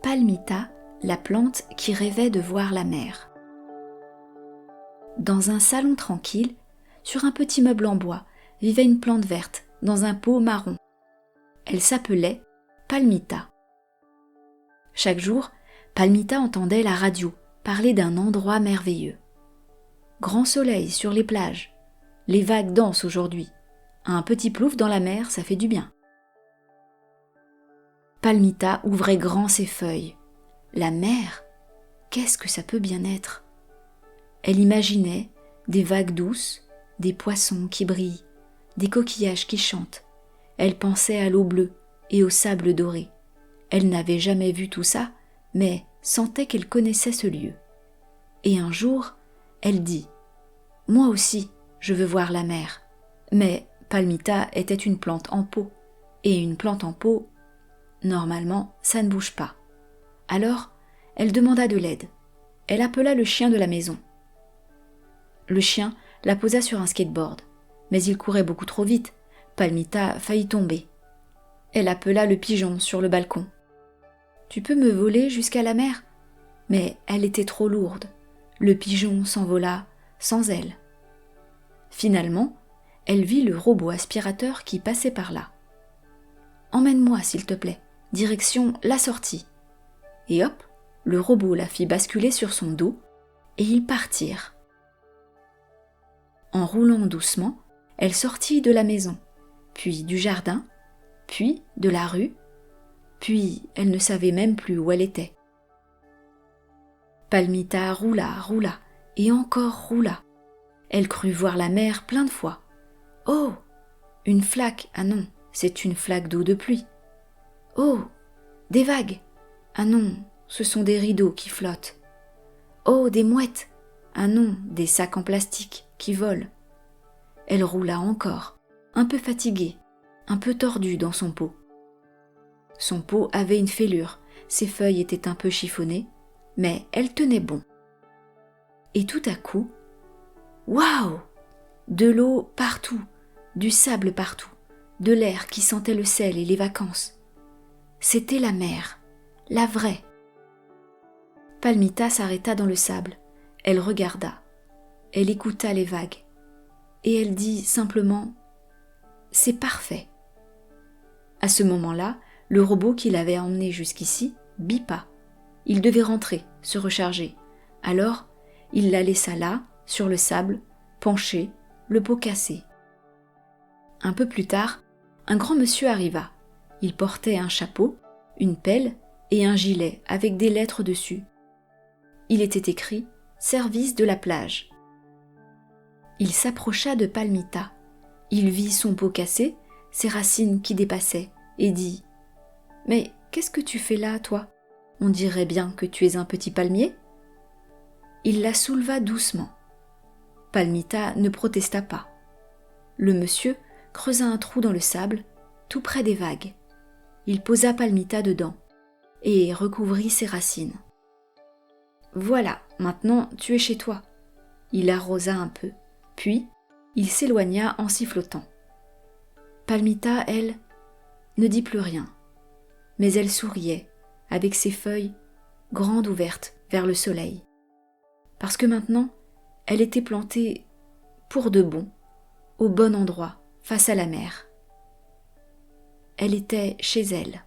Palmita, la plante qui rêvait de voir la mer. Dans un salon tranquille, sur un petit meuble en bois, vivait une plante verte dans un pot marron. Elle s'appelait Palmita. Chaque jour, Palmita entendait la radio parler d'un endroit merveilleux. Grand soleil sur les plages, les vagues dansent aujourd'hui. Un petit plouf dans la mer, ça fait du bien. Palmita ouvrait grand ses feuilles. La mer, qu'est-ce que ça peut bien être? Elle imaginait des vagues douces, des poissons qui brillent, des coquillages qui chantent. Elle pensait à l'eau bleue et au sable doré. Elle n'avait jamais vu tout ça, mais sentait qu'elle connaissait ce lieu. Et un jour, elle dit « Moi aussi, je veux voir la mer. » Mais Palmita était une plante en pot. Et une plante en pot, normalement, ça ne bouge pas. Alors, elle demanda de l'aide. Elle appela le chien de la maison. Le chien la posa sur un skateboard, mais il courait beaucoup trop vite. Palmita faillit tomber. Elle appela le pigeon sur le balcon. « Tu peux me voler jusqu'à la mer ?» Mais elle était trop lourde. Le pigeon s'envola sans elle. Finalement, elle vit le robot aspirateur qui passait par là. « Emmène-moi, s'il te plaît, direction la sortie. » Et hop, le robot la fit basculer sur son dos et ils partirent. En roulant doucement, elle sortit de la maison, puis du jardin, puis de la rue, puis elle ne savait même plus où elle était. Palmita roula, et encore roula. Elle crut voir la mer plein de fois. Oh, une flaque, ah non, c'est une flaque d'eau de pluie. Oh, des vagues, ah non, ce sont des rideaux qui flottent. Oh, des mouettes, ah non, des sacs en plastique qui volent. Elle roula encore, un peu fatiguée, un peu tordue dans son pot. Son pot avait une fêlure, ses feuilles étaient un peu chiffonnées, mais elle tenait bon. Et tout à coup, waouh! De l'eau partout, du sable partout, de l'air qui sentait le sel et les vacances. C'était la mer, la vraie. Palmita s'arrêta dans le sable, elle regarda, elle écouta les vagues, et elle dit simplement « C'est parfait ». À ce moment-là, le robot qui l'avait emmené jusqu'ici bipa. Il devait rentrer, se recharger. Alors, il la laissa là, sur le sable, penché, le pot cassé. Un peu plus tard, un grand monsieur arriva. Il portait un chapeau, une pelle et un gilet avec des lettres dessus. Il était écrit « Service de la plage ». Il s'approcha de Palmita. Il vit son pot cassé, ses racines qui dépassaient, et dit « Mais qu'est-ce que tu fais là, toi ? On dirait bien que tu es un petit palmier ?» Il la souleva doucement. Palmita ne protesta pas. Le monsieur creusa un trou dans le sable, tout près des vagues. Il posa Palmita dedans et recouvrit ses racines. « Voilà, maintenant tu es chez toi. » Il arrosa un peu, puis il s'éloigna en sifflotant. Palmita, elle, ne dit plus rien, mais elle souriait avec ses feuilles grandes ouvertes vers le soleil. Parce que maintenant, elle était plantée pour de bon, au bon endroit, face à la mer. Elle était chez elle.